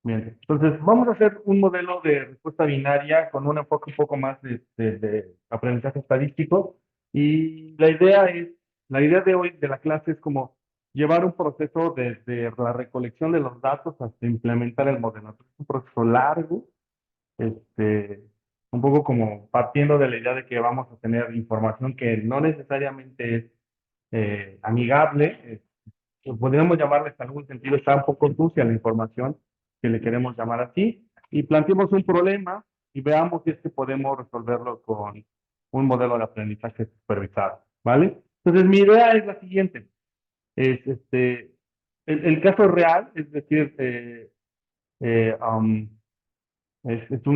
Bien, entonces vamos a hacer un modelo de respuesta binaria con un enfoque un poco más de aprendizaje estadístico. Y la idea de hoy de la clase es como llevar un proceso desde la recolección de los datos hasta implementar el modelo. Entonces, es un proceso largo, este, un poco como partiendo de la idea de que vamos a tener información que no necesariamente es amigable, podríamos llamarle en algún sentido, está un poco sucia la información, que le queremos llamar así, y planteemos un problema y veamos si es que podemos resolverlo con un modelo de aprendizaje supervisado, ¿vale? Entonces, mi idea es la siguiente, es el caso real, es decir, eh, um, es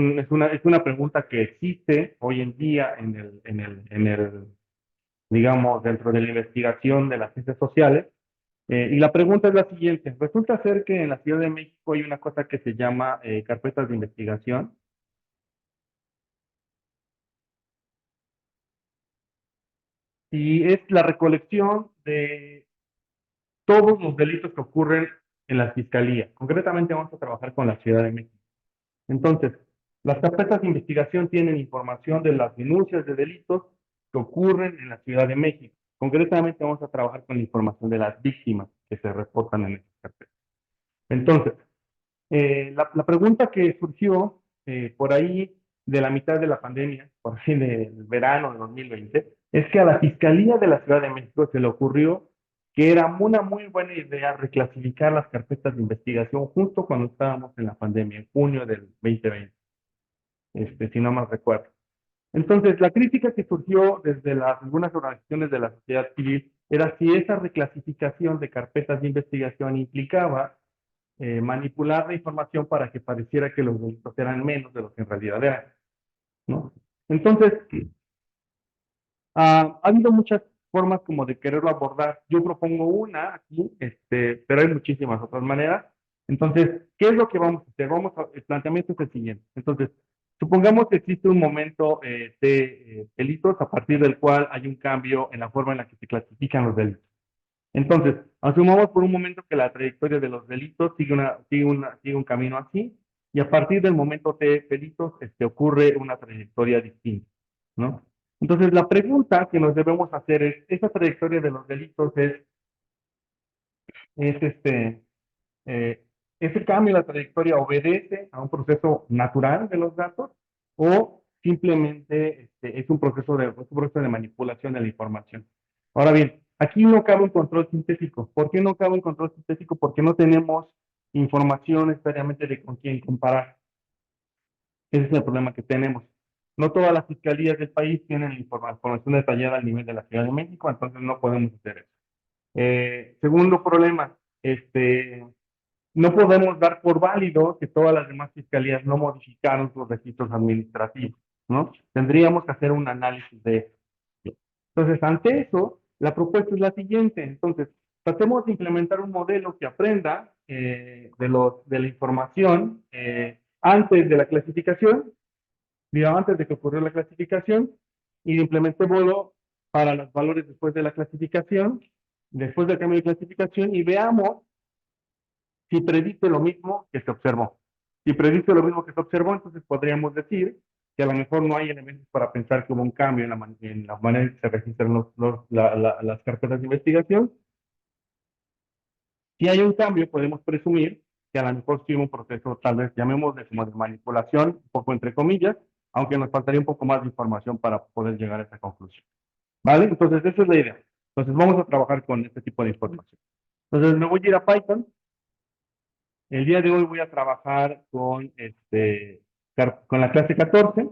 una pregunta que existe hoy en día digamos, dentro de la investigación de las ciencias sociales. Y la pregunta es la siguiente. Resulta ser que en la Ciudad de México hay una cosa que se llama carpetas de investigación y es la recolección de todos los delitos que ocurren en la Fiscalía. Concretamente vamos a trabajar con la Ciudad de México. Entonces, las carpetas de investigación tienen información de las denuncias de delitos que ocurren en la Ciudad de México. Concretamente vamos a trabajar con la información de las víctimas que se reportan en estas carpetas. Entonces, la pregunta que surgió por ahí de la mitad de la pandemia, por ahí del verano de 2020, es que a la Fiscalía de la Ciudad de México se le ocurrió que era una muy buena idea reclasificar las carpetas de investigación justo cuando estábamos en la pandemia, en junio del 2020, si no mal recuerdo. Entonces, la crítica que surgió desde algunas organizaciones de la sociedad civil era si esa reclasificación de carpetas de investigación implicaba manipular la información para que pareciera que los delitos eran menos de lo que en realidad eran, ¿no? Entonces, ha habido muchas formas como de quererlo abordar. Yo propongo una aquí, pero hay muchísimas otras maneras. Entonces, ¿qué es lo que vamos a hacer? El planteamiento es el siguiente. Entonces, supongamos que existe un momento de delitos a partir del cual hay un cambio en la forma en la que se clasifican los delitos. Entonces, asumamos por un momento que la trayectoria de los delitos sigue un camino así, y a partir del momento de delitos ocurre una trayectoria distinta, ¿no? Entonces, la pregunta que nos debemos hacer es, ¿esa trayectoria de los delitos es eh, ese cambio en la trayectoria obedece a un proceso natural de los datos o simplemente es un proceso de manipulación de la información? Ahora bien, aquí no cabe un control sintético. ¿Por qué no cabe un control sintético? Porque no tenemos información necesariamente de con quién comparar. Ese es el problema que tenemos. No todas las fiscalías del país tienen la información detallada al nivel de la Ciudad de México, entonces no podemos hacer eso. Segundo problema, no podemos dar por válido que todas las demás fiscalías no modificaron sus registros administrativos, ¿no? Tendríamos que hacer un análisis de eso. Entonces, ante eso, la propuesta es la siguiente. Entonces, tratemos de implementar un modelo que aprenda de la información antes de la clasificación, digamos, antes de que ocurrió la clasificación, y implementémoslo para los valores después de la clasificación, después del cambio de clasificación, y veamos si predice lo mismo que se observó. Si predice lo mismo que se observó, entonces podríamos decir que a lo mejor no hay elementos para pensar que hubo un cambio en la manera en que se registran las carpetas de investigación. Si hay un cambio, podemos presumir que a lo mejor sí hubo un proceso, tal vez llamémosle como de manipulación, un poco entre comillas, aunque nos faltaría un poco más de información para poder llegar a esa conclusión. ¿Vale? Entonces, esa es la idea. Entonces, vamos a trabajar con este tipo de información. Entonces, me voy a ir a Python. El día de hoy voy a trabajar con la clase 14,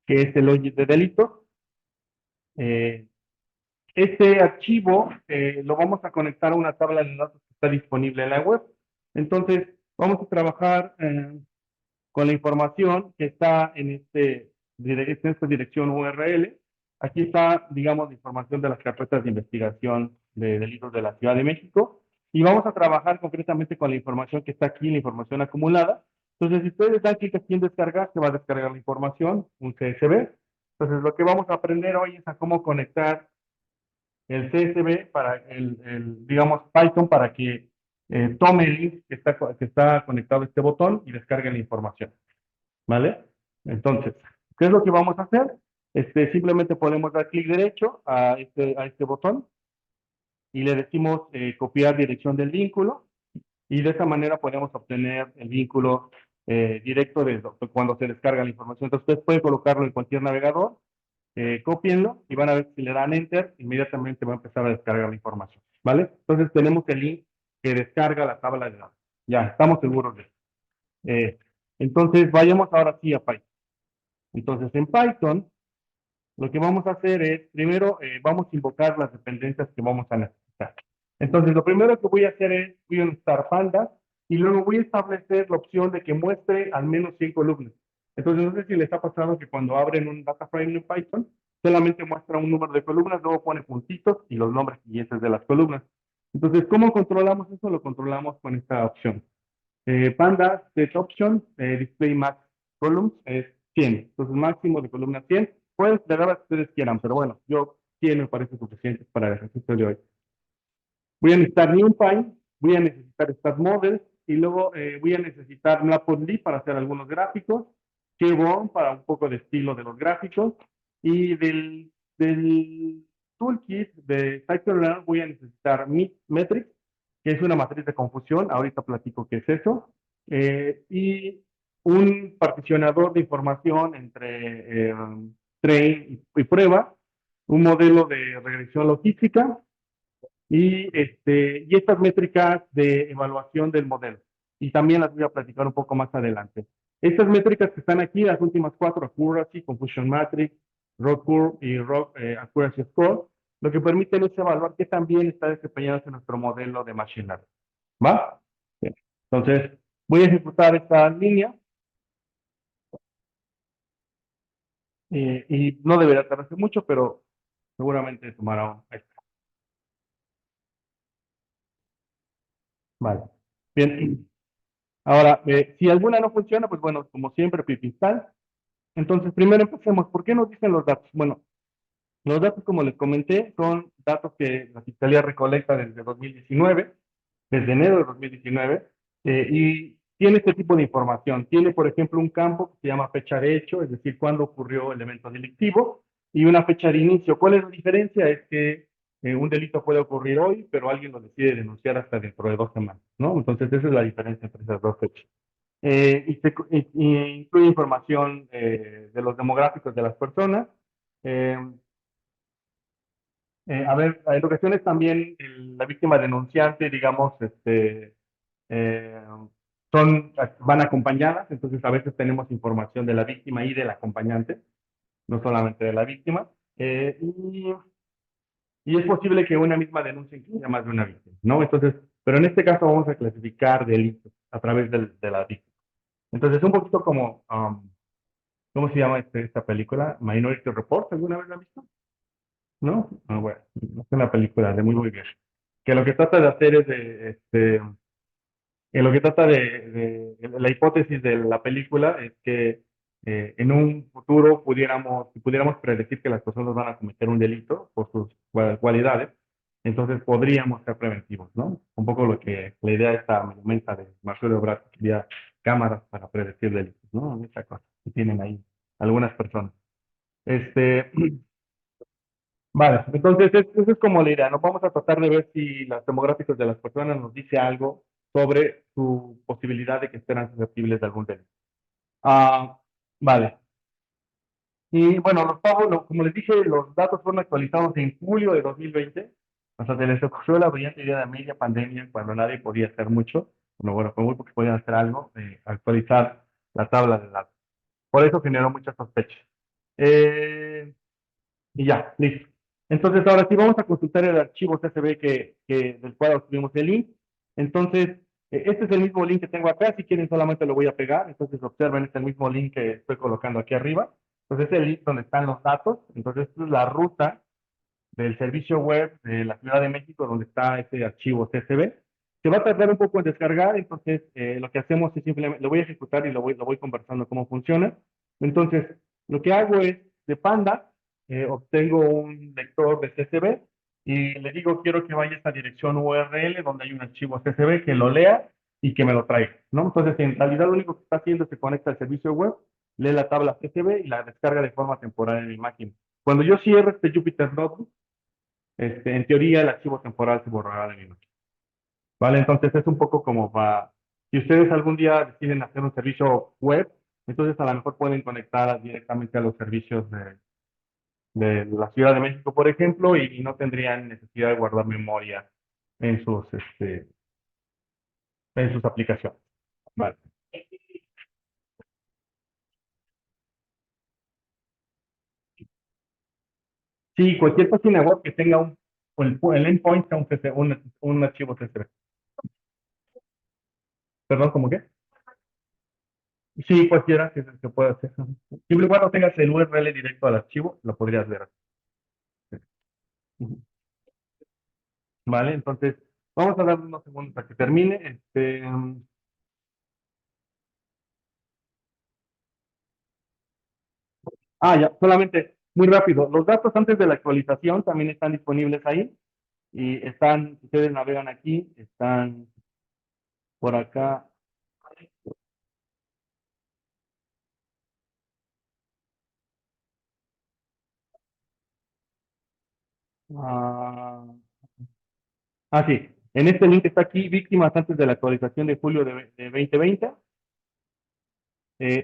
que es el login de delitos. Eh, este archivo lo vamos a conectar a una tabla de datos que está disponible en la web. Entonces, vamos a trabajar con la información que está en esta dirección URL. Aquí está, digamos, la información de las carpetas de investigación de delitos de la Ciudad de México. Y vamos a trabajar concretamente con la información que está aquí, la información acumulada. Entonces, si ustedes dan clic aquí en descargar, se va a descargar la información, un CSV. Entonces, lo que vamos a aprender hoy es a cómo conectar el CSV digamos, Python para que tome el link que está conectado a este botón y descargue la información, ¿vale? Entonces, ¿qué es lo que vamos a hacer? Simplemente podemos dar clic derecho a este botón y le decimos copiar dirección del vínculo y de esa manera podemos obtener el vínculo directo de cuando se descarga la información. Entonces, ustedes pueden colocarlo en cualquier navegador, cópienlo y van a ver si le dan enter, inmediatamente va a empezar a descargar la información, ¿vale? Entonces, tenemos el link que descarga la tabla de datos. Ya, estamos seguros de eso. Eh, entonces, vayamos ahora sí a Python. Entonces, en Python, lo que vamos a hacer es, primero, vamos a invocar las dependencias que vamos a necesitar. Entonces, lo primero que voy a hacer es, voy a necesitar pandas y luego voy a establecer la opción de que muestre al menos 100 columnas. Entonces, no sé si les ha pasado que cuando abren un data frame en Python, solamente muestra un número de columnas, luego pone puntitos y los nombres siguientes de las columnas. Entonces, ¿cómo controlamos eso? Lo controlamos con esta opción. Panda set option, display max columns es 100. Entonces, máximo de columna 100. Pueden esperar a que ustedes quieran, pero bueno, yo 100 me parece suficiente para el ejercicio de hoy. Voy a necesitar NumPy, voy a necesitar StatModel y luego voy a necesitar Matplotlib para hacer algunos gráficos, Keyboard para un poco de estilo de los gráficos y del toolkit de Scikit-Learn voy a necesitar Metrics, que es una matriz de confusión, ahorita platico qué es eso, y un particionador de información entre train y prueba, un modelo de regresión logística y estas métricas de evaluación del modelo. Y también las voy a platicar un poco más adelante. Estas métricas que están aquí, las últimas cuatro, Accuracy, Confusion Matrix, Rock Curve y Rock Accuracy Score, lo que permiten es evaluar qué también está desempeñándose nuestro modelo de Machine Learning. ¿Va? Bien. Entonces, voy a ejecutar esta línea y no debería tardarse mucho, pero seguramente tomará un... Vale. Bien. Ahora, si alguna no funciona, pues bueno, como siempre, pip install. Entonces, primero empecemos. ¿Por qué nos dicen los datos? Bueno, los datos, como les comenté, son datos que la Fiscalía recolecta desde 2019, desde enero de 2019, y tiene este tipo de información. Tiene, por ejemplo, un campo que se llama fecha de hecho, es decir, cuándo ocurrió el evento delictivo, y una fecha de inicio. ¿Cuál es la diferencia? Es que un delito puede ocurrir hoy, pero alguien lo decide denunciar hasta dentro de 2 semanas, ¿no? Entonces, esa es la diferencia entre esas dos fechas. Y incluye información de los demográficos de las personas. Eh, a ver, en ocasiones también la víctima denunciante, digamos, eh, van acompañadas, entonces a veces tenemos información de la víctima y del acompañante, no solamente de la víctima. Y es posible que una misma denuncia incluya más de una víctima, ¿no? Entonces, pero en este caso vamos a clasificar delitos a través de la víctima. Entonces, un poquito como ¿cómo se llama esta película? Minority Report, ¿alguna vez la has visto? ¿No? Ah, bueno, es una película de muy bien. Que lo que trata de hacer es lo que trata la hipótesis de la película es que en un futuro si pudiéramos predecir que las personas van a cometer un delito por sus cualidades, entonces podríamos ser preventivos, ¿no? Un poco lo que la idea esta monumenta de Marcelo Ebrard, que quería cámaras para predecir delitos, ¿no? Esa cosa que tienen ahí algunas personas. Este, vale, entonces esa es como la idea, ¿no? Vamos a tratar de ver si las demográficos de las personas nos dice algo sobre su posibilidad de que estén susceptibles de algún delito. Ah, vale. Y bueno, los pagos, como les dije, los datos fueron actualizados en julio de 2020. O sea, se les ocurrió la brillante idea de media pandemia, cuando nadie podía hacer mucho. Bueno, fue muy porque podían hacer algo, actualizar la tabla de datos. Por eso generó muchas sospechas. Eh, Y ya, listo. Entonces, ahora sí vamos a consultar el archivo CSV del cual obtuvimos el link. Entonces, este es el mismo link que tengo acá. Si quieren, solamente lo voy a pegar. Entonces, observen, este es el mismo link que estoy colocando aquí arriba. Entonces, es el link donde están los datos. Entonces, esta es la ruta del servicio web de la Ciudad de México, donde está ese archivo CSV. Se va a tardar un poco en descargar, entonces lo que hacemos es simplemente, lo voy a ejecutar y lo voy conversando cómo funciona. Entonces, lo que hago es, de Panda, obtengo un lector de CSV y le digo, quiero que vaya a esta dirección URL donde hay un archivo CSV, que lo lea y que me lo traiga, ¿no? Entonces, en realidad lo único que está haciendo es que conecta al servicio web, lee la tabla CSV y la descarga de forma temporal en mi máquina. Cuando yo cierre este Jupyter Notebook, en teoría el archivo temporal se borrará de mi máquina. ¿Vale? Entonces es un poco como para, si ustedes algún día deciden hacer un servicio web, entonces a lo mejor pueden conectar directamente a los servicios de la Ciudad de México, por ejemplo, y no tendrían necesidad de guardar memoria en en sus aplicaciones. Vale. Sí, cualquier página web que tenga el endpoint sea un archivo CSV. Perdón, ¿cómo qué? Sí, cualquiera que pueda hacer. Siempre y cuando tengas el URL directo al archivo, lo podrías ver. Ujú. Vale, entonces vamos a darle unos segundos para que termine. Ya, solamente muy rápido. Los datos antes de la actualización también están disponibles ahí y están, si ustedes navegan aquí, están por acá. Ah, sí, en este link está aquí, víctimas antes de la actualización de julio de 2020.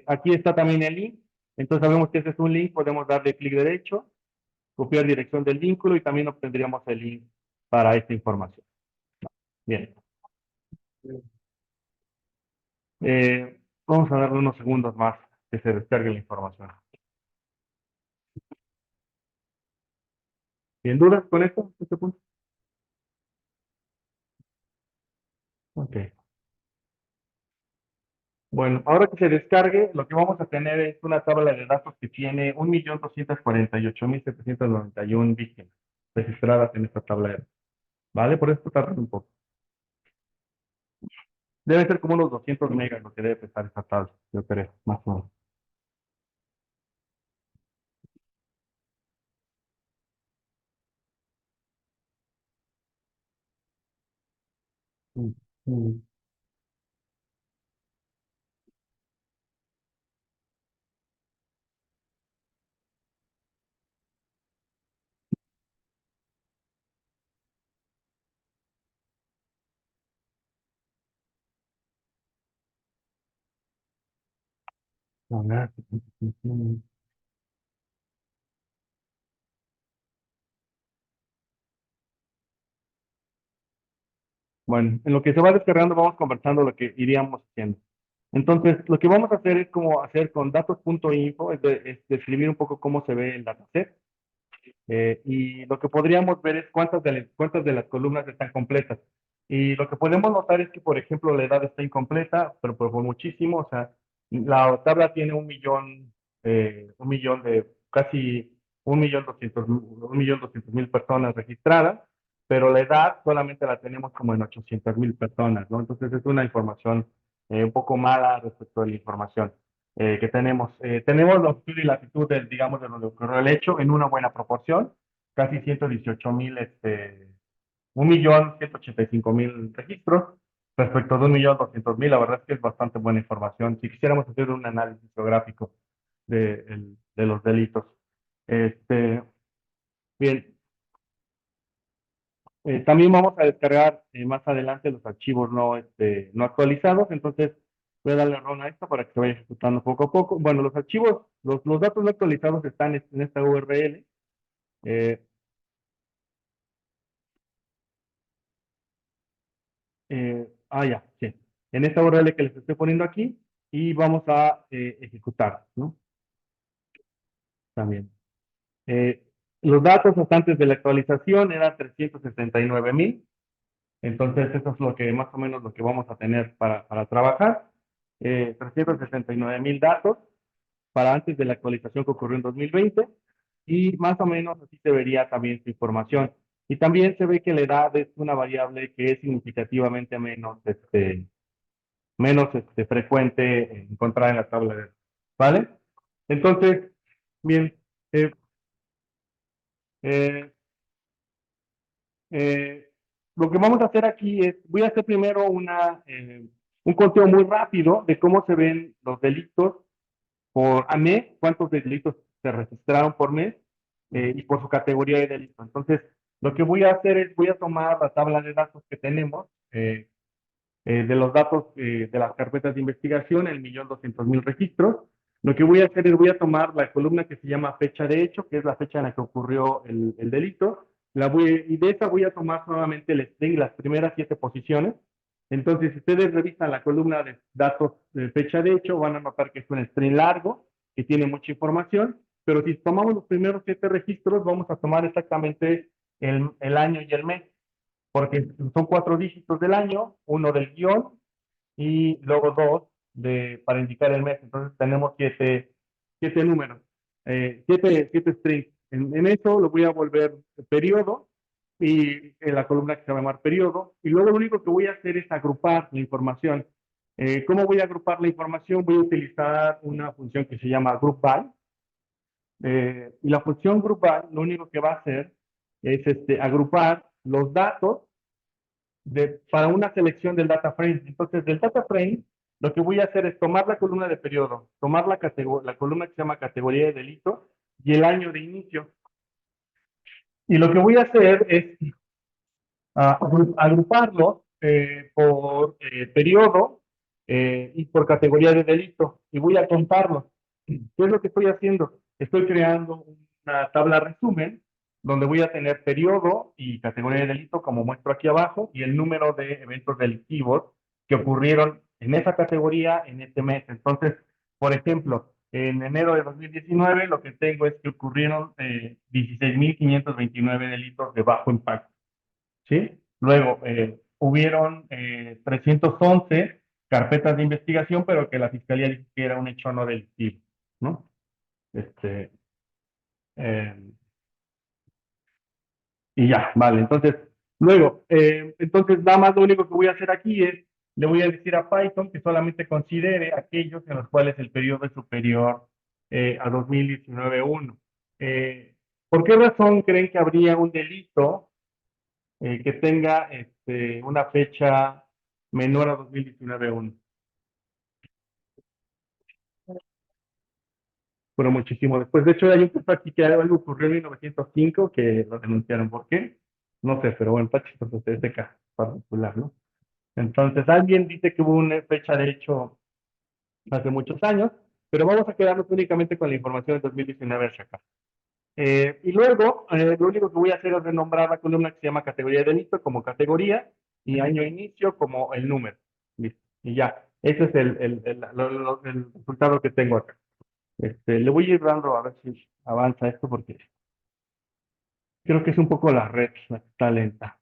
Aquí está también el link. Entonces sabemos que ese es un link, podemos darle clic derecho, copiar dirección del vínculo y también obtendríamos el link para esta información. Bien. Vamos a darle unos segundos más que se descargue la información. ¿Tienen dudas con esto? ¿Este punto? Ok. Bueno, ahora que se descargue, lo que vamos a tener es una tabla de datos que tiene 1.248.791 víctimas registradas en esta tabla de datos. ¿Vale? Por eso tarda un poco. Debe ser como unos 200 megas lo que debe pesar esta tabla, yo creo, más o menos. Mm, mm. A ver. Bueno, en lo que se va descargando vamos conversando lo que iríamos haciendo. Entonces, lo que vamos a hacer es como hacer con datos.info, es describir un poco cómo se ve el dataset. Y lo que podríamos ver es cuántas de las columnas están completas. Y lo que podemos notar es que, por ejemplo, la edad está incompleta, pero por muchísimo. O sea, la tabla tiene un millón de, casi 1.200.000 personas registradas, pero la edad solamente la tenemos como en 800.000 personas, ¿no? Entonces es una información un poco mala respecto a la información que tenemos. Tenemos longitud y latitud, digamos, de lo que ocurrió el hecho en una buena proporción, casi 118.000, 1.185.000 registros respecto de 1.200.000. La verdad es que es bastante buena información. Si quisiéramos hacer un análisis geográfico de los delitos. Este, bien, también vamos a descargar más adelante los archivos no actualizados, entonces voy a darle run a esto para que se vaya ejecutando poco a poco. Bueno, los archivos, los datos no actualizados están en esta URL. eh, ya, sí. En esta URL que les estoy poniendo aquí y vamos a ejecutar, ¿no? También. Eh, los datos hasta antes de la actualización eran 369.000. Entonces, eso es lo que más o menos lo que vamos a tener para trabajar. 369.000 datos para antes de la actualización que ocurrió en 2020 y más o menos así se vería también su información. Y también se ve que la edad es una variable que es significativamente menos frecuente encontrar en la tabla de, ¿vale? Entonces, bien, eh, eh, Eh, lo que vamos a hacer aquí es, voy a hacer primero un conteo muy rápido de cómo se ven los delitos por a mes, cuántos delitos se registraron por mes y por su categoría de delito. Entonces, lo que voy a hacer es, voy a tomar la tabla de datos que tenemos, de los datos de las carpetas de investigación, el 1.200.000 registros. Lo que voy a hacer es voy a tomar la columna que se llama fecha de hecho, que es la fecha en la que ocurrió el delito, y de esa voy a tomar solamente el string, las primeras 7 posiciones. Entonces, si ustedes revisan la columna de datos de fecha de hecho, van a notar que es un string largo, que tiene mucha información, pero si tomamos los primeros 7 registros, vamos a tomar exactamente el año y el mes, porque son 4 dígitos del año, uno del guión y luego dos para indicar el mes. Entonces tenemos siete números, siete strings. En eso lo voy a volver periodo y en la columna que se va a llamar periodo. Y luego lo único que voy a hacer es agrupar la información. ¿Cómo voy a agrupar la información? Voy a utilizar una función que se llama group by. Y la función group by lo único que va a hacer es agrupar los datos para una selección del data frame. Entonces, del data frame, lo que voy a hacer es tomar la columna de periodo, tomar la columna que se llama categoría de delito y el año de inicio. Y lo que voy a hacer es agruparlos por periodo y por categoría de delito. Y voy a contarlos. ¿Qué es lo que estoy haciendo? Estoy creando una tabla resumen donde voy a tener periodo y categoría de delito, como muestro aquí abajo, y el número de eventos delictivos que ocurrieron en esa categoría en este mes. Entonces, por ejemplo, en enero de 2019 lo que tengo es que ocurrieron 16.529 delitos de bajo impacto. ¿Sí? Luego, hubieron 311 carpetas de investigación, pero que la fiscalía dice que era un hecho no delictivo, ¿no? Este, eh, y ya, vale. Entonces, luego, entonces nada más lo único que voy a hacer aquí es, le voy a decir a Python que solamente considere aquellos en los cuales el periodo es superior a 2019-1. ¿Por qué razón creen que habría un delito que tenga una fecha menor a 2019-1? Bueno, muchísimo después. De hecho, hay un caso aquí que algo ocurrió en 1905 que lo denunciaron. ¿Por qué? No sé, pero bueno, está chistoso este caso particular, ¿no? Entonces, alguien dice que hubo una fecha de hecho hace muchos años, pero vamos a quedarnos únicamente con la información de 2019 hacia acá. Y luego, lo único que voy a hacer es renombrar la columna que se llama categoría de delito como categoría y año de inicio como el número. Listo. Y ya, ese es el resultado que tengo acá. Le voy a ir dando a ver si avanza esto porque creo que es un poco la que está lenta.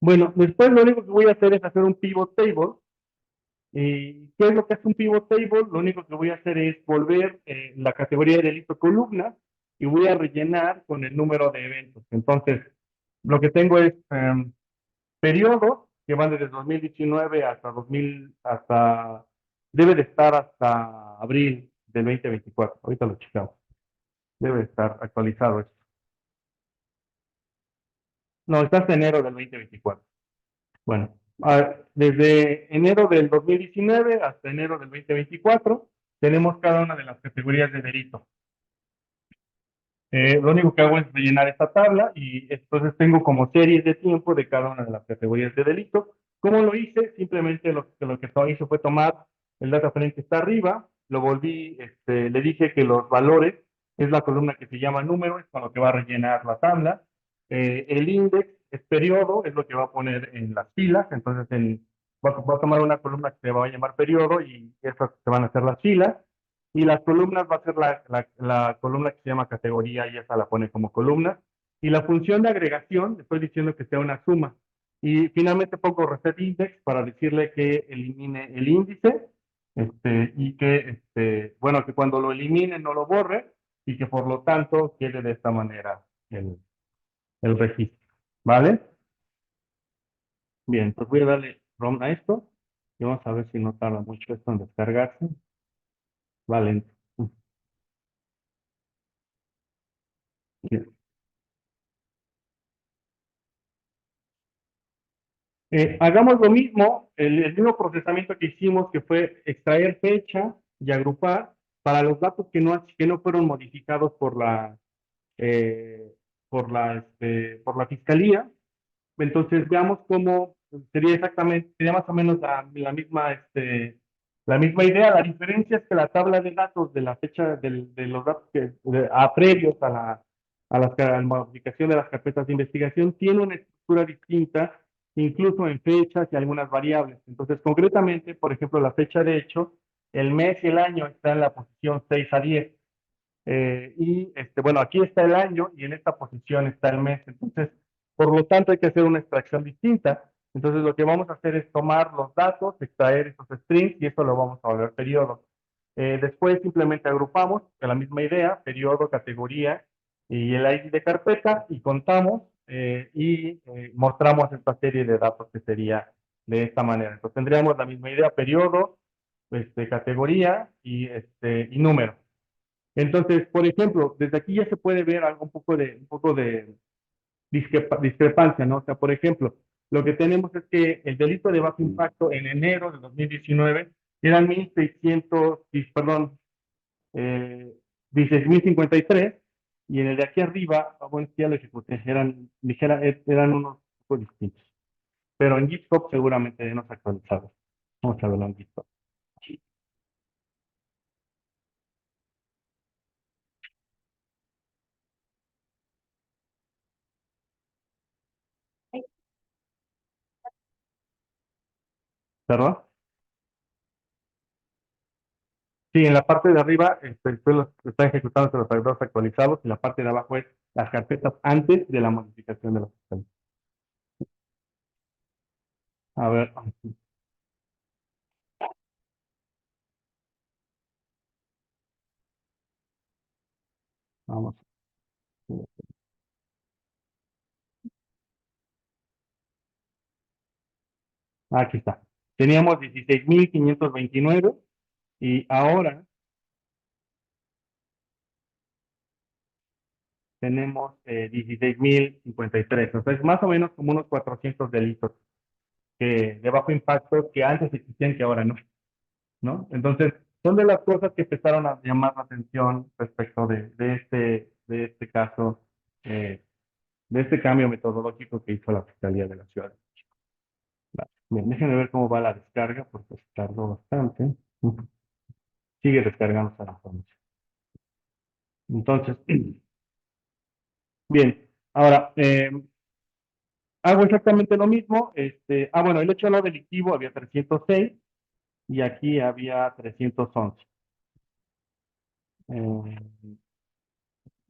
Bueno, después lo único que voy a hacer es hacer un pivot table. ¿Y qué es lo que hace un pivot table? Lo único que voy a hacer es volver la categoría de delito columna y voy a rellenar con el número de eventos. Entonces, lo que tengo es periodos que van desde 2019 hasta 2000, debe de estar hasta abril del 2024. Ahorita lo checamos. Debe de estar actualizado esto. No, está hasta enero del 2024. Bueno, desde enero del 2019 hasta enero del 2024 tenemos cada una de las categorías de delito. Lo único que hago es rellenar esta tabla y entonces tengo como series de tiempo de cada una de las categorías de delito. ¿Cómo lo hice? Simplemente lo que hice fue tomar el data frame que está arriba, lo volví, le dije que los valores es la columna que se llama número, es con lo que va a rellenar la tabla. El index es periodo, es lo que va a poner en las filas, entonces va a tomar una columna que se va a llamar periodo y esas se van a hacer las filas. Y las columnas va a ser la columna que se llama categoría y esa la pone como columna. Y la función de agregación, le estoy diciendo que sea una suma. Y finalmente pongo reset index para decirle que elimine el índice y que, bueno, que cuando lo elimine no lo borre y que por lo tanto quede de esta manera el registro. ¿Vale? Bien, pues voy a darle ROM a esto y vamos a ver si no tarda mucho esto en descargarse. va lento. Bien. Hagamos lo mismo, el mismo procesamiento que hicimos, que fue extraer fecha y agrupar para los datos que no fueron modificados eh, por la fiscalía. Entonces veamos cómo sería exactamente, sería más o menos la misma idea. La diferencia es que la tabla de datos de la fecha de los datos previos a la modificación de las carpetas de investigación tiene una estructura distinta, incluso en fechas y algunas variables. Entonces, concretamente, por ejemplo, la fecha de hecho, el mes y el año está en la posición 6 a 10. Bueno, aquí está el año y en esta posición está el mes. Entonces, por lo tanto, hay que hacer una extracción distinta. Entonces, lo que vamos a hacer es tomar los datos, extraer esos strings y eso lo vamos a volver periodo. Después simplemente agrupamos de la misma idea, periodo, categoría y el ID de carpeta y contamos mostramos esta serie de datos que sería de esta manera. Entonces, tendríamos la misma idea, periodo, categoría y número. Entonces, por ejemplo, desde aquí ya se puede ver algo un poco de discrepancia, ¿no? O sea, por ejemplo, lo que tenemos es que el delito de bajo impacto en enero de 2019 eran 1,600, perdón, eh, 16,053, y en el de aquí arriba, bueno, es que ya lo ejecuté, eran unos poco distintos. Pero en GitHub seguramente ya nos actualizado. Vamos a verlo en GitHub. ¿Perdón? Sí, en la parte de arriba está ejecutando los servidores actualizados y la parte de abajo es las carpetas antes de la modificación de los sistemas. A ver, vamos. Aquí está. Teníamos 16,529 y ahora tenemos 16,053. Entonces, más o menos como unos 400 delitos de bajo impacto que antes existían que ahora no, ¿no? Entonces, son de las cosas que empezaron a llamar la atención respecto de este caso. eh, de este cambio metodológico que hizo la Fiscalía de la Ciudad. Vale. Bien, déjenme ver cómo va la descarga, porque se tardó bastante. Sigue descargando esta información. Entonces, bien, ahora, hago exactamente lo mismo. Bueno, el hecho no delictivo había 306 y aquí había 311. Eh,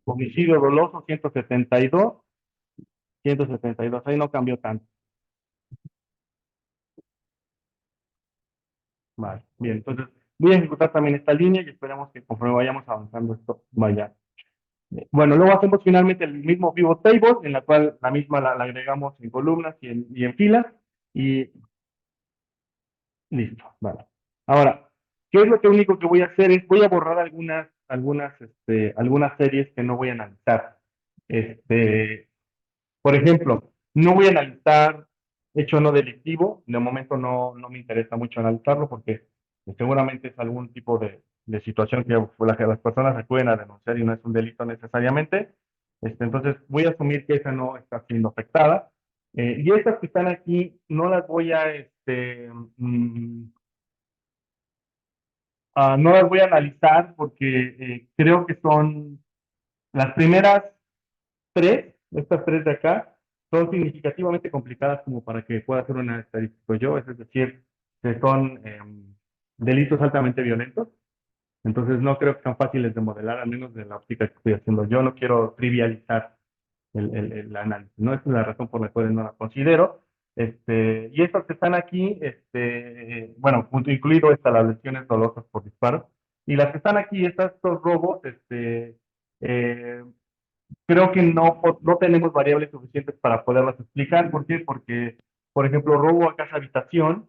Homicidio doloso 172, ahí no cambió tanto. Vale, bien, entonces voy a ejecutar también esta línea y esperamos que conforme vayamos avanzando esto vaya. Bueno, luego hacemos finalmente el mismo pivot table, en la cual la misma la agregamos en columnas y en filas, y listo, vale. Ahora, ¿qué es lo que único que voy a hacer? Voy a borrar algunas series que no voy a analizar. Este, por ejemplo, no voy a analizar hecho no delictivo, de momento no me interesa mucho analizarlo porque seguramente es algún tipo de situación que las personas acuden a denunciar y no es un delito necesariamente. Entonces, voy a asumir que esa no está siendo afectada. Y estas que están aquí no las voy no las voy a analizar porque creo que son las primeras tres, estas tres de acá, son significativamente complicadas como para que pueda hacer una estadística yo, es decir, que son delitos altamente violentos. Entonces no creo que sean fáciles de modelar, al menos de la óptica que estoy haciendo. Yo no quiero trivializar el análisis, ¿no? Esa es la razón por la cual no la considero. Y estas que están aquí, bueno, incluido las lesiones dolosas por disparo, y las que están aquí, estos robos, eh, creo que no tenemos variables suficientes para poderlas explicar. ¿Por qué? Porque, por ejemplo, robo a casa habitación.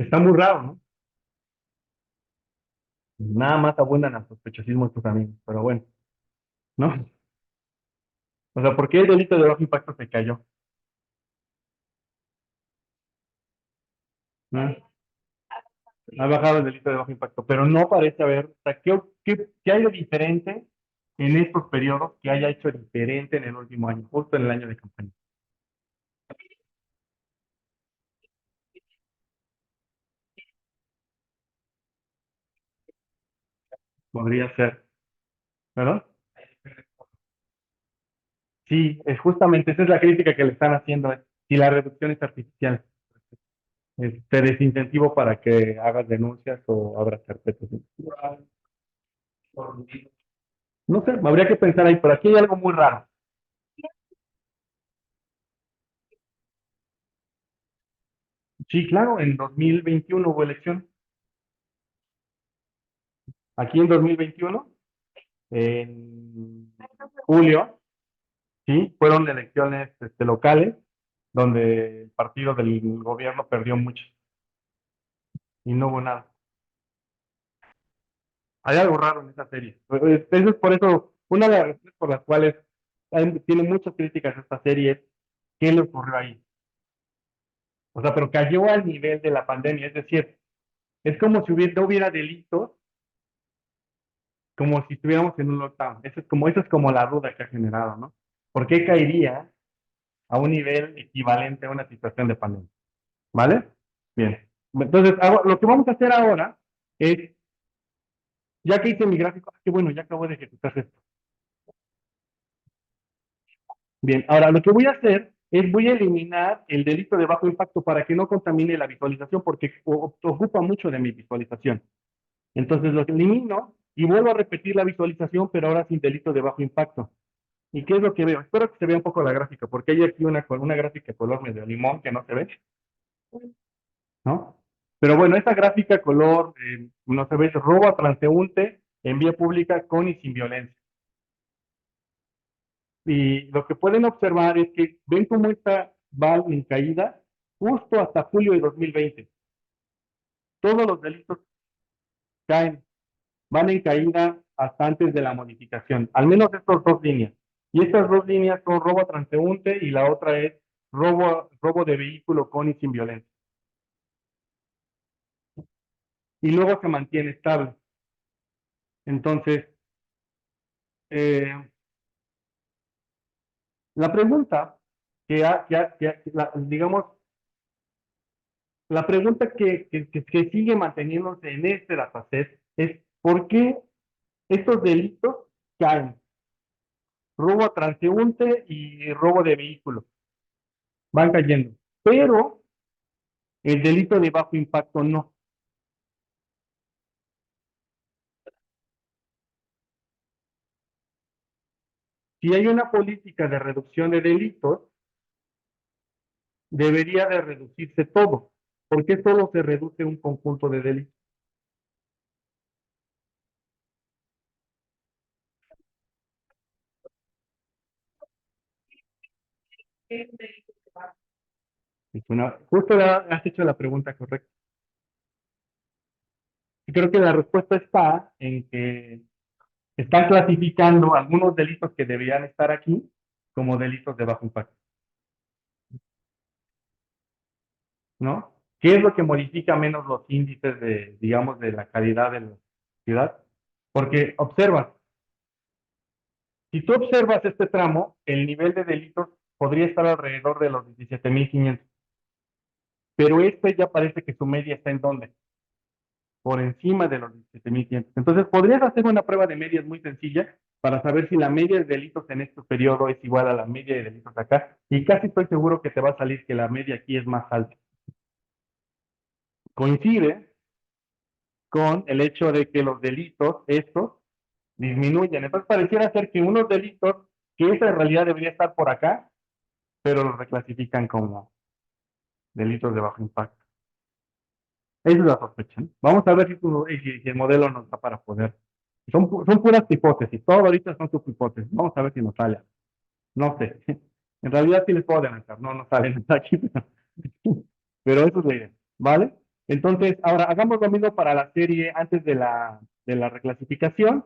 Está muy raro, ¿no? Nada más abundan a sospechosismo tus amigos, pero bueno, ¿no? O sea, ¿por qué el delito de bajo impacto se cayó? ¿No? Ha bajado el delito de bajo impacto, pero no parece haber, o sea, ¿qué hay de diferente en estos periodos que haya hecho diferente en el último año, justo en el año de campaña? Podría ser, ¿verdad? Sí, es justamente esa es la crítica que le están haciendo, si la reducción es artificial, te desincentivo para que hagas denuncias o abras carpetas. No sé, habría que pensar ahí, pero aquí hay algo muy raro. Sí, claro, en 2021 hubo elección. Aquí en 2021, en julio, sí, fueron elecciones locales donde el partido del gobierno perdió mucho y no hubo nada. Hay algo raro en esa serie. Eso es por eso, una de las razones por las cuales tiene muchas críticas a esta serie es qué le ocurrió ahí. O sea, pero cayó al nivel de la pandemia, es decir, es como si no hubiera delitos, como si estuviéramos en un lockdown. Eso es como la duda que ha generado, ¿no? ¿Por qué caería a un nivel equivalente a una situación de pandemia? ¿Vale? Bien. Entonces, lo que vamos a hacer ahora es, ya que hice mi gráfico, qué bueno, ya acabo de ejecutar esto. Bien, ahora lo que voy a hacer es voy a eliminar el delito de bajo impacto para que no contamine la visualización porque ocupa mucho de mi visualización. Entonces lo elimino y vuelvo a repetir la visualización, pero ahora sin delito de bajo impacto. ¿Y qué es lo que veo? Espero que se vea un poco la gráfica, porque hay aquí una gráfica color medio limón que no se ve, ¿no? Pero bueno, esta gráfica color, no se ve, es robo a transeúnte en vía pública con y sin violencia. Y lo que pueden observar es que ven cómo esta va en caída justo hasta julio de 2020. Todos los delitos caen, van en caída hasta antes de la modificación, al menos estas dos líneas. Y estas dos líneas son robo a transeúnte y la otra es robo de vehículo con y sin violencia. Y luego se mantiene estable. Entonces, eh, la pregunta digamos, la pregunta que sigue manteniéndose en este dataset es ¿por qué estos delitos caen? Robo a transeúnte y robo de vehículo van cayendo, pero el delito de bajo impacto no. Si hay una política de reducción de delitos, debería de reducirse todo. ¿Por qué solo se reduce un conjunto de delitos? Justo has hecho la pregunta correcta. Y creo que la respuesta está en que están clasificando algunos delitos que deberían estar aquí como delitos de bajo impacto, ¿no? ¿Qué es lo que modifica menos los índices de, digamos, de la calidad de la ciudad? Porque observa, si tú observas este tramo, el nivel de delitos podría estar alrededor de los 17.500, pero este ya parece que su media está en dónde? Por encima de los 17.500. Entonces, podrías hacer una prueba de medias muy sencilla para saber si la media de delitos en este periodo es igual a la media de delitos acá, y casi estoy seguro que te va a salir que la media aquí es más alta. Coincide con el hecho de que los delitos, estos, disminuyen. Entonces, pareciera ser que unos delitos, que esa en realidad debería estar por acá, pero los reclasifican como delitos de bajo impacto. Esa es la sospecha, ¿no? Vamos a ver si el modelo nos da para poder. Son puras hipótesis, todo ahorita son sus hipótesis. Vamos a ver si nos sale. No sé. En realidad sí les puedo adelantar, no nos sale nada aquí, pero eso es la idea, ¿vale? Entonces, ahora hagamos lo mismo para la serie antes de la reclasificación.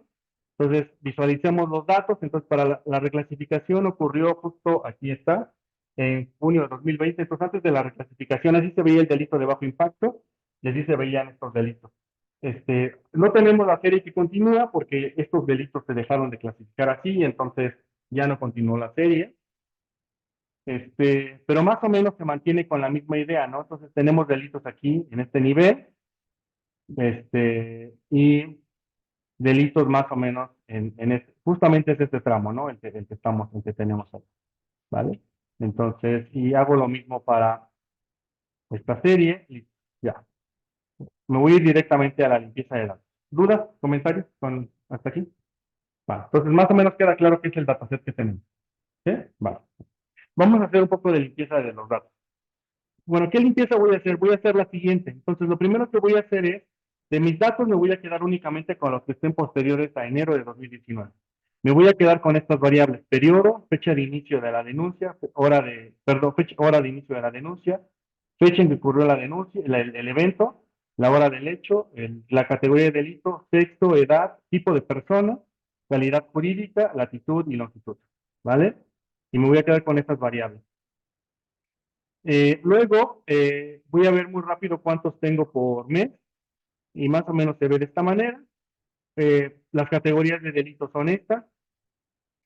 Entonces, visualicemos los datos. Entonces, para la reclasificación ocurrió justo, aquí está, en junio de 2020. Entonces, antes de la reclasificación, así se veía el delito de bajo impacto y así se veían estos delitos. No tenemos la serie que continúa porque estos delitos se dejaron de clasificar así, y entonces ya no continuó la serie. Pero más o menos se mantiene con la misma idea, ¿no? Entonces tenemos delitos aquí en este nivel, y delitos más o menos justamente es este tramo, ¿no? El que tenemos ahí, ¿vale? Entonces, y hago lo mismo para esta serie y ya. Me voy a ir directamente a la limpieza de datos. ¿Dudas, comentarios hasta aquí? Vale. Entonces, más o menos queda claro qué es el dataset que tenemos. ¿Sí? Vale. Vamos a hacer un poco de limpieza de los datos. Bueno, ¿qué limpieza voy a hacer? Voy a hacer la siguiente. Entonces, lo primero que voy a hacer es, de mis datos me voy a quedar únicamente con los que estén posteriores a enero de 2019. Me voy a quedar con estas variables: periodo, fecha de inicio de la denuncia, hora de inicio de la denuncia, fecha en que ocurrió la denuncia, el evento, la hora del hecho, la categoría de delito, sexo, edad, tipo de persona, calidad jurídica, latitud y longitud, ¿vale? Y me voy a quedar con estas variables. Luego, voy a ver muy rápido cuántos tengo por mes y más o menos se ve de esta manera. Las categorías de delitos son estas,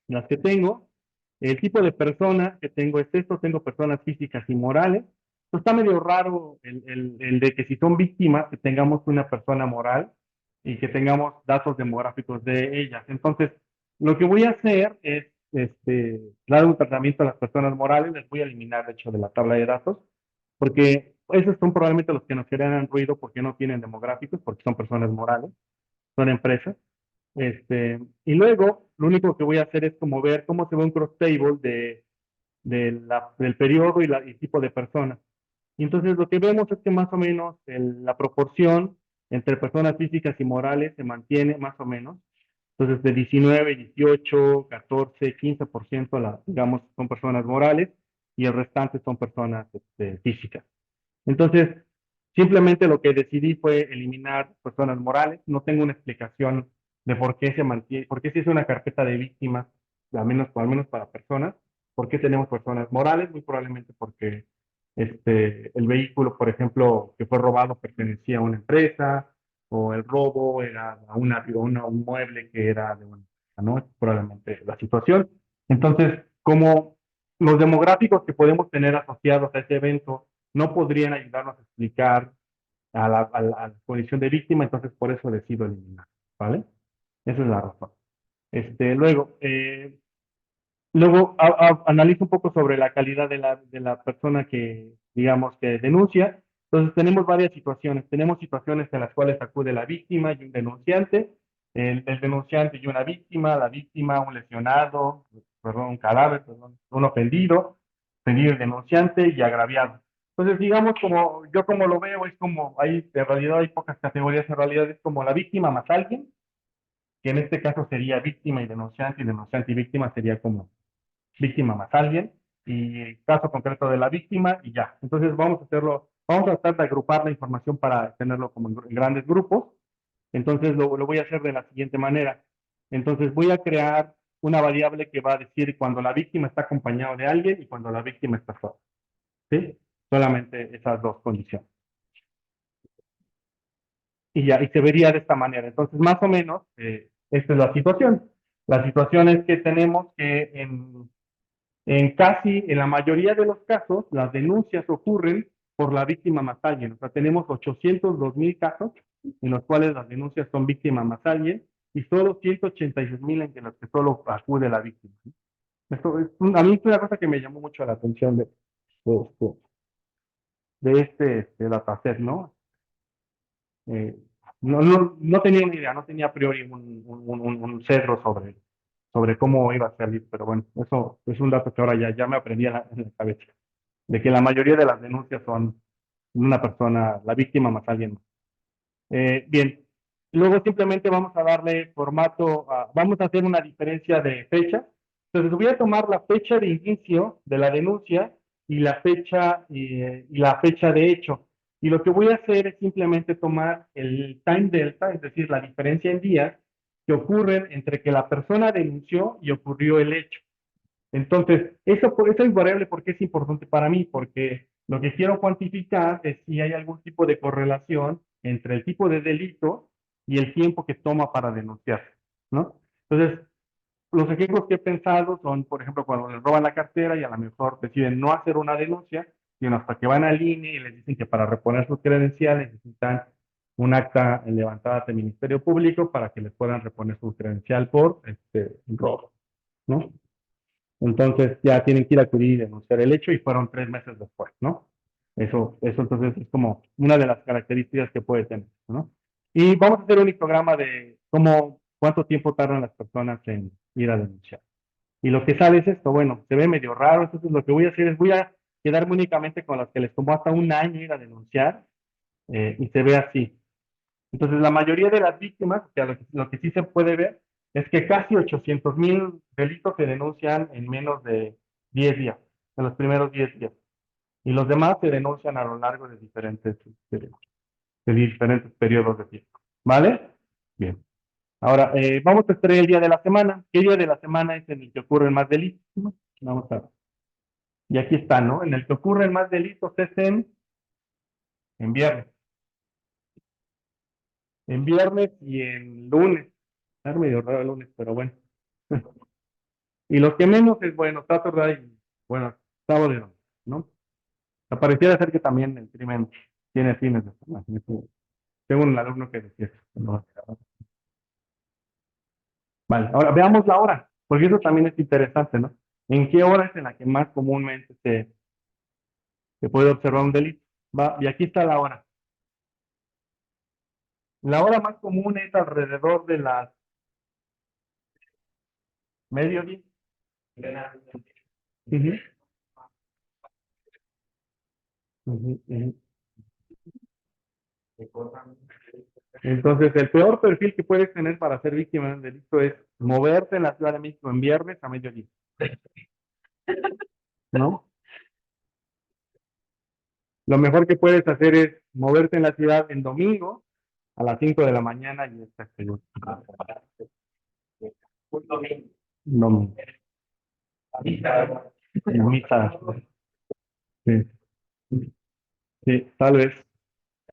las que tengo. El tipo de persona que tengo es esto: tengo personas físicas y morales. Pues está medio raro el de que si son víctimas, que tengamos una persona moral y que tengamos datos demográficos de ellas. Entonces, lo que voy a hacer es dar un tratamiento a las personas morales. Les voy a eliminar, de hecho, de la tabla de datos, porque esos son probablemente los que nos generan ruido porque no tienen demográficos, porque son personas morales, son empresas. Y luego, lo único que voy a hacer es como ver cómo se ve un cross table del periodo y tipo de persona. Y entonces lo que vemos es que más o menos la proporción entre personas físicas y morales se mantiene más o menos. Entonces, de 19, 18, 14, 15%, digamos, son personas morales y el restante son personas físicas. Entonces, simplemente lo que decidí fue eliminar personas morales. No tengo una explicación de por qué se mantiene, por qué si es una carpeta de víctimas, al menos para personas, por qué tenemos personas morales. Muy probablemente porque el vehículo, por ejemplo, que fue robado pertenecía a una empresa, o el robo era a un mueble que era de una empresa, ¿no? Es probablemente la situación. Entonces, como los demográficos que podemos tener asociados a ese evento no podrían ayudarnos a explicar a la condición de víctima, entonces por eso decido eliminar, ¿vale? Esa es la razón. Luego, analizo un poco sobre la calidad de la persona que, digamos, que denuncia. Entonces, tenemos varias situaciones. Tenemos situaciones en las cuales acude la víctima y un denunciante, el denunciante y una víctima, la víctima, un lesionado, perdón, un cadáver, perdón, un ofendido y denunciante y agraviado. Entonces, digamos, como lo veo, es como, en realidad hay pocas categorías, en realidad es como la víctima más alguien, que en este caso sería víctima y denunciante y víctima sería como víctima más alguien, y caso concreto de la víctima y ya. Entonces vamos a tratar de agrupar la información para tenerlo como en grandes grupos. Entonces lo voy a hacer de la siguiente manera. Entonces voy a crear una variable que va a decir cuando la víctima está acompañada de alguien y cuando la víctima está sola. ¿Sí? Solamente esas dos condiciones. Y ya, y se vería de esta manera. Entonces, más o menos, esta es la situación. La situación es que tenemos que en la mayoría de los casos, las denuncias ocurren por la víctima más alguien. O sea, tenemos 802,000 casos en los cuales las denuncias son víctima más alguien y solo 186,000 en los que solo acude la víctima. A mí es una cosa que me llamó mucho la atención de este, dataset, ¿no? Eh, no tenía una idea, no tenía a priori un sesgo sobre cómo iba a salir, pero bueno, eso es un dato que ahora ya me aprendí en la cabeza, de que la mayoría de las denuncias son una persona, la víctima más alguien más. Bien, luego simplemente vamos a darle formato, vamos a hacer una diferencia de fecha. Entonces voy a tomar la fecha de inicio de la denuncia y la fecha de hecho. Y lo que voy a hacer es simplemente tomar el time delta, es decir, la diferencia en días que ocurren entre que la persona denunció y ocurrió el hecho. Entonces, eso es variable porque es importante para mí, porque lo que quiero cuantificar es si hay algún tipo de correlación entre el tipo de delito y el tiempo que toma para denunciar, ¿no? Entonces, los ejemplos que he pensado son, por ejemplo, cuando les roban la cartera y a lo mejor deciden no hacer una denuncia, sino hasta que van al INE y les dicen que para reponer sus credenciales necesitan un acta levantada ante el Ministerio Público para que les puedan reponer su credencial por robo, ¿no? Entonces ya tienen que ir a acudir y denunciar el hecho y fueron 3 meses después, ¿no? Eso entonces es como una de las características que puede tener, ¿no? Y vamos a hacer un histograma de cuánto tiempo tardan las personas en ir a denunciar. Y lo que sale es esto, bueno, se ve medio raro, entonces lo que voy a hacer es voy a quedarme únicamente con las que les tomó hasta un año ir a denunciar y se ve así. Entonces, la mayoría de las víctimas, o sea, lo que sí se puede ver, es que casi 800,000 delitos se denuncian en menos de 10 días, en los primeros 10 días. Y los demás se denuncian a lo largo de diferentes periodos de tiempo. ¿Vale? Bien. Ahora, vamos a estar el día de la semana. ¿Qué día de la semana es en el que ocurren más delitos? Vamos a ver. Y aquí está, ¿no? En el que ocurren más delitos es en viernes. En viernes y en lunes. Está medio raro el lunes, pero bueno. Y los que menos es, bueno, Saturday, y, bueno, sábado y domingo, ¿no? Pareciera ser que también el crimen tiene fines de semana. Tengo un alumno que decía eso. ¿No? Vale, ahora veamos la hora, porque eso también es interesante, ¿no? ¿En qué hora es en la que más comúnmente se puede observar un delito? Va, y aquí está la hora. La hora más común es alrededor de las mediodía. Ujú, ujú, ujú. Entonces, el peor perfil que puedes tener para ser víctima de un delito es moverte en la Ciudad de México en viernes a mediodía, ¿no? Lo mejor que puedes hacer es moverte en la ciudad en domingo a las 5 de la mañana y estás seguro. Domingo. En misa. Sí, sí, tal vez.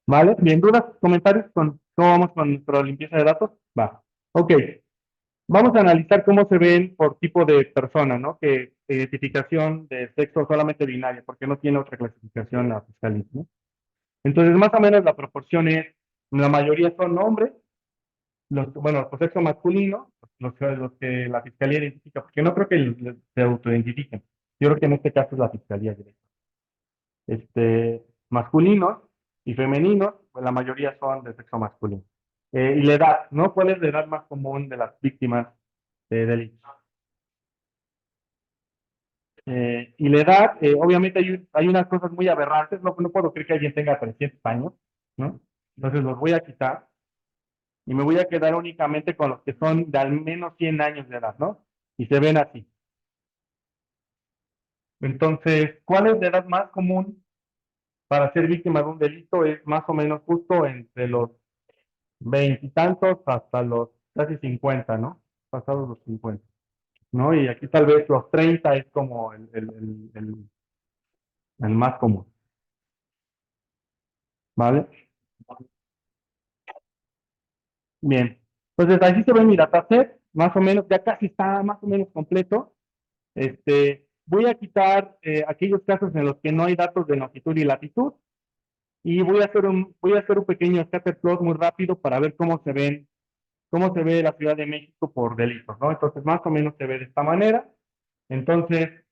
¿Vale? Bien, dudas, comentarios con cómo vamos con nuestra limpieza de datos. Va. Ok. Vamos a analizar cómo se ven por tipo de persona, ¿no? Que identificación de sexo solamente binaria, porque no tiene otra clasificación la fiscalía, ¿no? Entonces, más o menos la proporción es, la mayoría son hombres, bueno, por sexo masculino, los que la fiscalía identifica, porque no creo que se autoidentifiquen. Yo creo que en este caso es la fiscalía directa. Masculinos y femeninos, pues la mayoría son de sexo masculino. Y la edad, ¿no? ¿Cuál es la edad más común de las víctimas de delitos? Y la edad, obviamente hay unas cosas muy aberrantes, no puedo creer que alguien tenga 300 años, ¿no? Entonces los voy a quitar y me voy a quedar únicamente con los que son de al menos 100 años de edad, ¿no? Y se ven así. Entonces, ¿cuál es la edad más común para ser víctima de un delito? Es más o menos justo entre los veintitantos hasta los casi 50, ¿no? Pasados los 50, ¿no? Y aquí tal vez los 30 es como el más común, ¿vale? Bien. Entonces, así se ve mi dataset, más o menos, ya casi está más o menos completo. Voy a quitar aquellos casos en los que no hay datos de longitud y latitud y voy a hacer un pequeño scatter plot muy rápido para ver cómo se ve la Ciudad de México por delitos, ¿no? Entonces, más o menos se ve de esta manera. Entonces,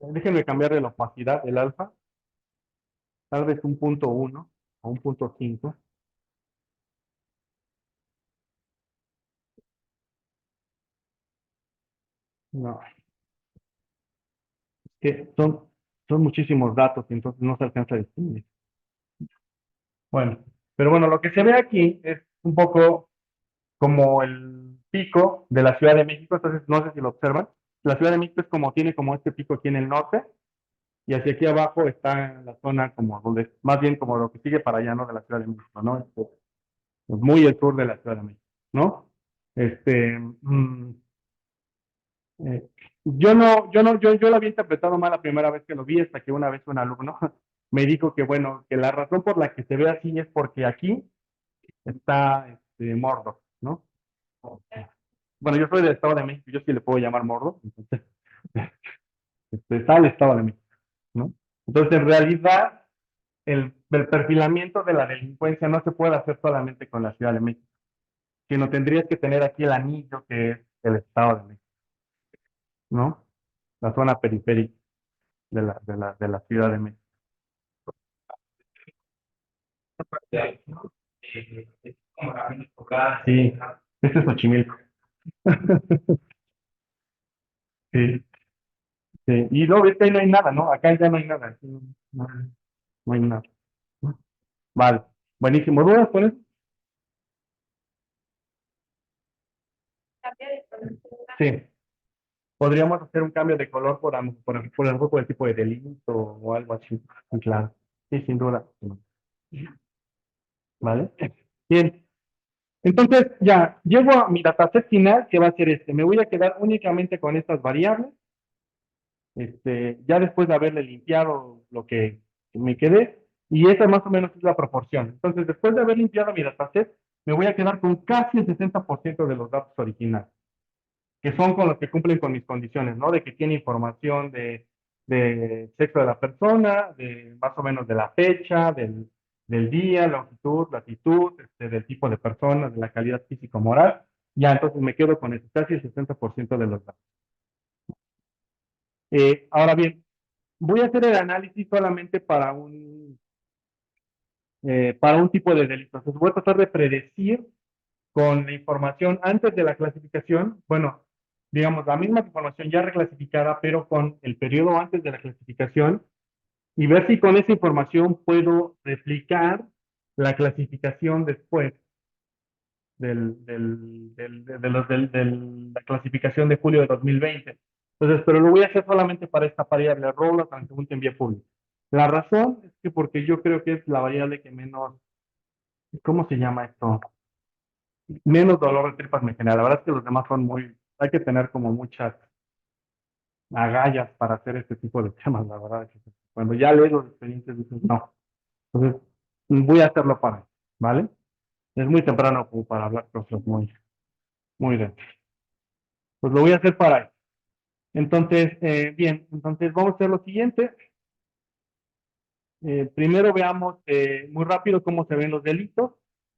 déjenme cambiar de la opacidad del alfa, tal vez un punto 1 o un punto 5. No, que son muchísimos datos y entonces no se alcanza a distinguir. Bueno, pero bueno, lo que se ve aquí es un poco como el pico de la Ciudad de México, entonces no sé si lo observan. La Ciudad de México es como tiene como este pico aquí en el norte, y hacia aquí abajo está la zona como donde, más bien como lo que sigue para allá, ¿no? De la Ciudad de México, ¿no? Es muy el sur de la Ciudad de México, ¿no? Este, mm, eh, yo lo había interpretado mal la primera vez que lo vi, hasta que una vez un alumno me dijo que, bueno, que la razón por la que se ve así es porque aquí está Mordor, ¿no? Bueno, yo soy del Estado de México, yo sí le puedo llamar Mordor, entonces, está el Estado de México, ¿no? Entonces, en realidad, el perfilamiento de la delincuencia no se puede hacer solamente con la Ciudad de México, sino tendrías que tener aquí el anillo que es el Estado de México, ¿no? La zona periférica de la Ciudad de México. Sí, este es Xochimilco. Sí, sí. Y luego ves que ahí no hay nada, ¿no? Acá ya no hay nada. Aquí no hay nada. Vale, buenísimo. ¿Dudas con eso? Sí. Podríamos hacer un cambio de color por el grupo de tipo de delito o algo así. Sí, claro. Sí, sin duda. ¿Vale? Bien. Entonces, ya, llego a mi dataset final, que va a ser este. Me voy a quedar únicamente con estas variables. Ya después de haberle limpiado lo que me quedé, y esa más o menos es la proporción. Entonces, después de haber limpiado mi dataset, me voy a quedar con casi el 60% de los datos originales, que son con los que cumplen con mis condiciones, ¿no? De que tiene información de sexo de la persona, de más o menos de la fecha, del día, longitud, latitud, del tipo de persona, de la calidad físico-moral. Ya, entonces me quedo con eso, casi el 60% de los datos. Ahora bien, voy a hacer el análisis solamente para un tipo de delito. Entonces voy a tratar de predecir con la información antes de la clasificación, bueno, digamos, la misma información ya reclasificada, pero con el periodo antes de la clasificación, y ver si con esa información puedo replicar la clasificación después de la clasificación de julio de 2020. Entonces, pero lo voy a hacer solamente para esta variable ROLO, según te envíe público. La razón es que porque yo creo que es la variable que menos, ¿cómo se llama esto? Menos dolor de tripas me genera. La verdad es que los demás son muy, hay que tener como muchas agallas para hacer este tipo de temas, la verdad. Cuando ya lees los expedientes dices, no. Entonces, voy a hacerlo para, ¿vale? Es muy temprano como para hablar cosas muy densas. Pues lo voy a hacer para ahí. Entonces, bien, entonces vamos a hacer lo siguiente. Primero veamos muy rápido cómo se ven los delitos.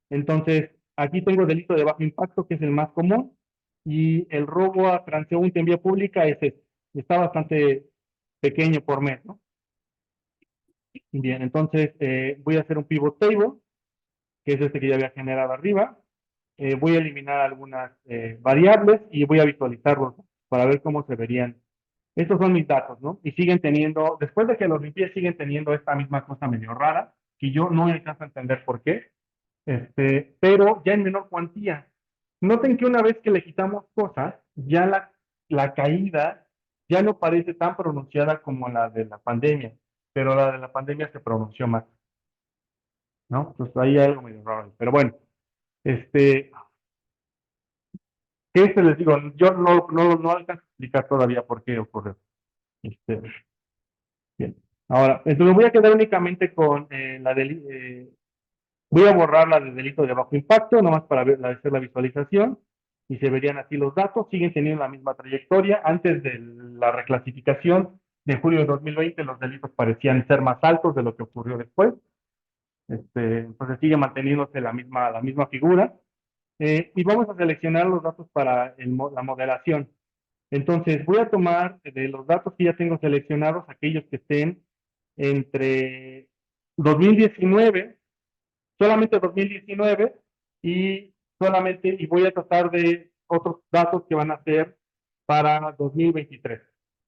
Entonces, aquí tengo delito de bajo impacto, que es el más común, y el robo a transeúnte en vía pública es este. Está bastante pequeño por mes, ¿no? Bien, entonces voy a hacer un pivot table, que es este que ya había generado arriba. Voy a eliminar algunas variables y voy a visualizarlos para ver cómo se verían. Estos son mis datos, ¿no? Y siguen teniendo, después de que los limpié, siguen teniendo esta misma cosa medio rara, que yo no alcanzo a entender por qué, pero ya en menor cuantía. Noten que una vez que le quitamos cosas, ya la caída ya no parece tan pronunciada como la de la pandemia, pero la de la pandemia se pronunció más, ¿no? Entonces ahí hay algo medio raro. Pero bueno, este, les digo, yo no alcanzo a explicar todavía por qué ocurrió. Este, bien. Ahora, entonces voy a quedar únicamente con voy a borrar la de delito de bajo impacto, nomás para hacer la visualización, y se verían así los datos. Siguen teniendo la misma trayectoria. Antes de la reclasificación de julio de 2020, los delitos parecían ser más altos de lo que ocurrió después. Entonces sigue manteniéndose la misma figura. Y vamos a seleccionar los datos para la modelación. Entonces, voy a tomar de los datos que ya tengo seleccionados aquellos que estén entre 2019, solamente 2019, y voy a tratar de otros datos que van a ser para 2023.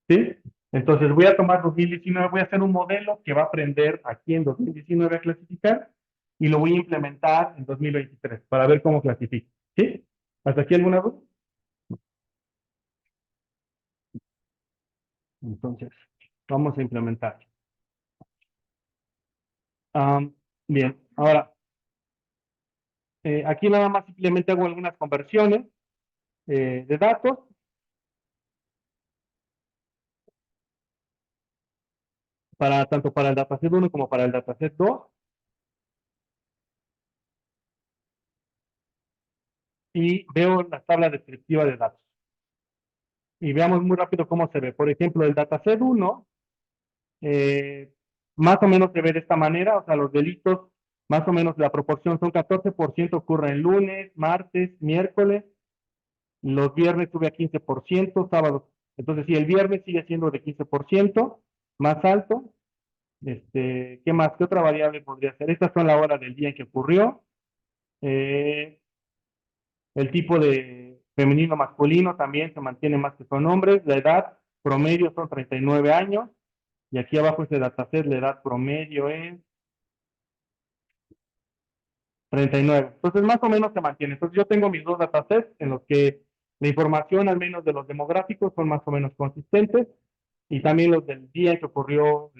¿Sí? Entonces, voy a tomar 2019, voy a hacer un modelo que va a aprender aquí en 2019 a clasificar y lo voy a implementar en 2023 para ver cómo clasifica. ¿Sí? ¿Hasta aquí alguna duda? Entonces. Vamos a implementar. Am, bien, ahora, aquí nada más simplemente hago algunas conversiones de datos para tanto para el dataset 1 como para el dataset 2 y veo la tabla descriptiva de datos. Y veamos muy rápido cómo se ve. Por ejemplo, el dataset 1 eh, más o menos se ve de esta manera, o sea, los delitos, más o menos la proporción son 14% ocurren lunes, martes, miércoles, los viernes sube a 15%, sábados. Entonces, si el viernes sigue siendo de 15%, más alto, ¿qué más? ¿Qué otra variable podría ser? Estas son la hora del día en que ocurrió, eh, el tipo de femenino masculino también se mantiene más que son hombres, la edad promedio son 39 años, y aquí abajo ese dataset, la edad promedio es 39. Entonces, más o menos se mantiene. Entonces, yo tengo mis dos datasets en los que la información, al menos de los demográficos, son más o menos consistentes y también los del día en que ocurrió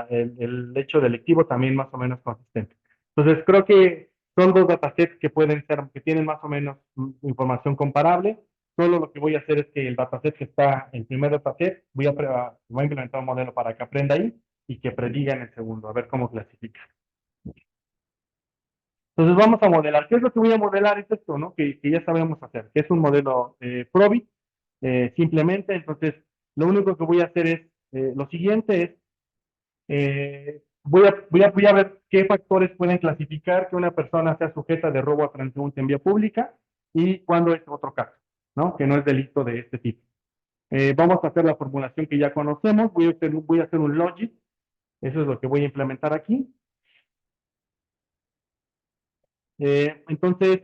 el hecho delictivo también más o menos consistente. Entonces, creo que son dos datasets que pueden ser, que tienen más o menos información comparable. Solo lo que voy a hacer es que el dataset que está en el primer dataset, voy a implementar un modelo para que aprenda ahí y que prediga en el segundo, a ver cómo clasifica. Entonces vamos a modelar. ¿Qué es lo que voy a modelar? Es esto, ¿no? Que ya sabemos hacer, que es un modelo Probit, simplemente. Entonces, lo único que voy a hacer es, lo siguiente es, voy a ver qué factores pueden clasificar que una persona sea sujeta de robo a transeúnte en vía pública y cuándo es otro caso, ¿no? Que no es delito de este tipo. Vamos a hacer la formulación que ya conocemos. Voy a hacer un logic. Eso es lo que voy a implementar aquí. Entonces,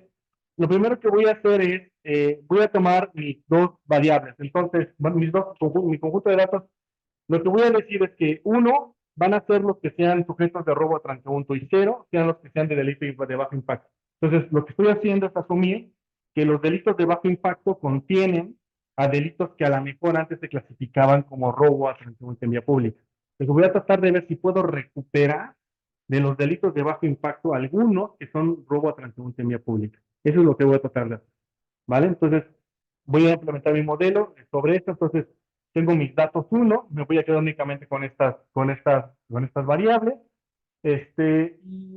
lo primero que voy a hacer es, voy a tomar mis dos variables. Entonces, bueno, mi conjunto de datos, lo que voy a decir es que uno, van a ser los que sean sujetos de robo a transeúnte y cero, sean los que sean de delito de bajo impacto. Entonces, lo que estoy haciendo es asumir que los delitos de bajo impacto contienen a delitos que a lo mejor antes se clasificaban como robo a transeúnte en vía pública. Entonces, voy a tratar de ver si puedo recuperar de los delitos de bajo impacto algunos que son robo a transeúnte en vía pública. Eso es lo que voy a tratar de hacer, ¿vale? Entonces, voy a implementar mi modelo sobre esto. Entonces, tengo mis datos 1, me voy a quedar únicamente con estas variables, este, y,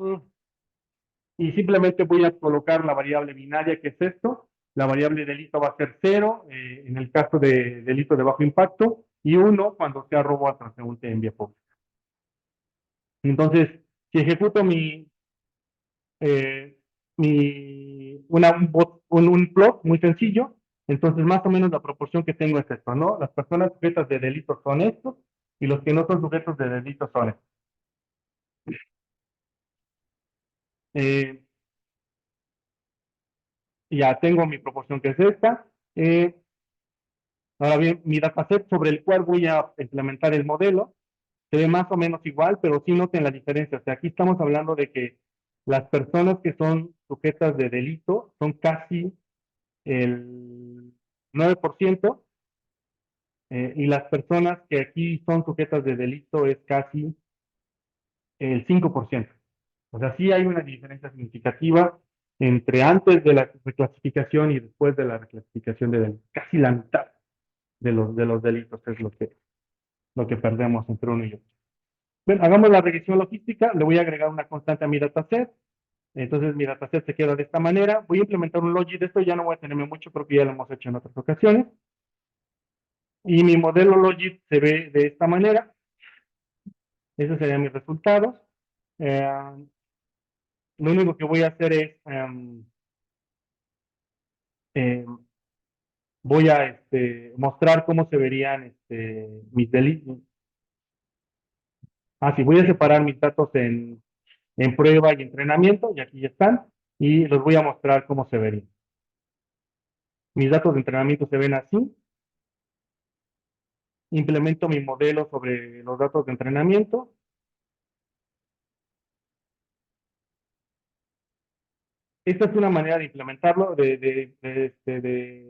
y simplemente voy a colocar la variable binaria, que es esto. La variable delito va a ser 0 en el caso de delito de bajo impacto y 1 cuando sea robo a transeúnte en vía pública. Entonces, si ejecuto eh, un plot muy sencillo. Entonces, más o menos la proporción que tengo es esto, ¿no? Las personas sujetas de delitos son estos y los que no son sujetos de delitos son estos. Eh, ya tengo mi proporción que es esta. Ahora bien, mi dataset sobre el cual voy a implementar el modelo se ve más o menos igual, pero sí noten la diferencia. O sea, aquí estamos hablando de que las personas que son sujetas de delito son casi el 9%. Y las personas que aquí son sujetas de delito es casi el 5%. O sea, sí hay una diferencia significativa entre antes de la reclasificación y después de la reclasificación de delitos. Casi la mitad de los delitos es lo que perdemos entre uno y otro. Bueno, hagamos la regresión logística. Le voy a agregar una constante a mi dataset. Entonces mi dataset se queda de esta manera. Voy a implementar un logit de esto. Ya no voy a tenerme mucho porque ya lo hemos hecho en otras ocasiones. Y mi modelo logit se ve de esta manera. Esos serían mis resultados. Eh, lo único que voy a hacer es, eh, voy a mostrar cómo se verían mis delitos. Ah, sí, voy a separar mis datos en prueba y entrenamiento, y aquí ya están, y los voy a mostrar cómo se verían. Mis datos de entrenamiento se ven así. Implemento mi modelo sobre los datos de entrenamiento. Esta es una manera de implementarlo, de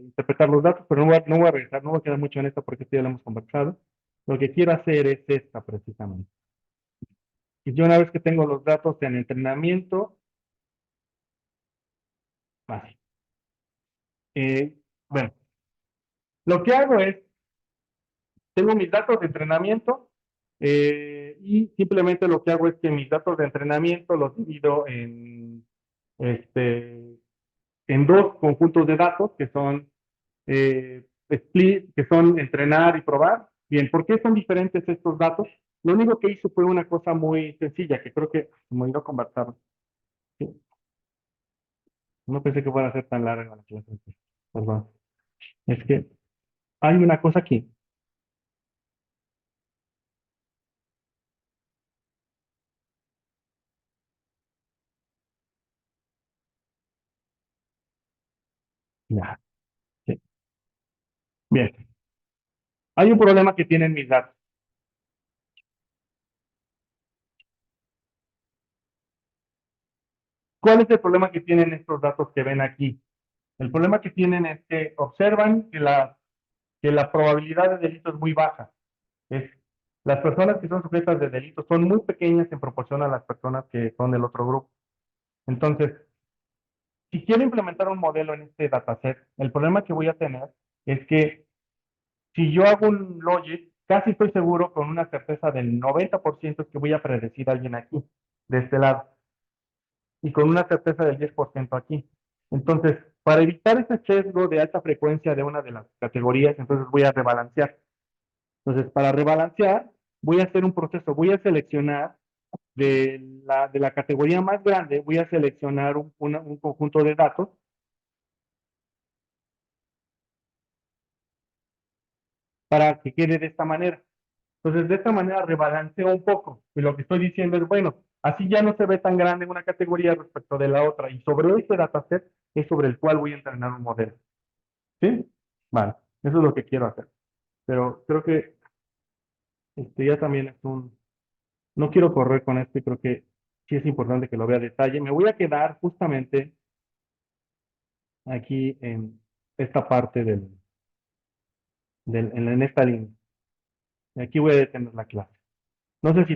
interpretar los datos, pero no voy a regresar, no voy a quedar mucho en esto porque esto ya lo hemos conversado. Lo que quiero hacer es esta precisamente. Y yo una vez que tengo los datos en entrenamiento, así. Eh, bueno, lo que hago es, tengo mis datos de entrenamiento y simplemente lo que hago es que mis datos de entrenamiento los divido este, en dos conjuntos de datos que son split, que son entrenar y probar. Bien, ¿por qué son diferentes estos datos? Lo único que hizo fue una cosa muy sencilla, que creo que me iba a conversar. Sí, no pensé que fuera a ser tan larga la clase. Perdón. Es que hay una cosa aquí. Ya, sí. Bien, hay un problema que tienen mis datos. ¿Cuál es el problema que tienen estos datos que ven aquí? El problema que tienen es que observan que la probabilidad de delito es muy baja. Es, las personas que son sujetas de delitos son muy pequeñas en proporción a las personas que son del otro grupo. Entonces, si quiero implementar un modelo en este dataset, el problema que voy a tener es que si yo hago un logic, casi estoy seguro con una certeza del 90% que voy a predecir a alguien aquí, de este lado, y con una certeza del 10% aquí. Entonces, para evitar ese sesgo de alta frecuencia de una de las categorías, entonces voy a rebalancear. Entonces, para rebalancear, voy a hacer un proceso, voy a seleccionar de la categoría más grande, voy a seleccionar un conjunto de datos para que quede de esta manera. Entonces, de esta manera rebalanceo un poco. Y lo que estoy diciendo es, bueno, así ya no se ve tan grande una categoría respecto de la otra. Y sobre este dataset es sobre el cual voy a entrenar un modelo. ¿Sí? Vale, eso es lo que quiero hacer. Pero creo que ya también es un... No quiero correr con esto y creo que sí es importante que lo vea a detalle. Me voy a quedar justamente aquí en esta parte en esta línea. Y aquí voy a detener la clase. No sé si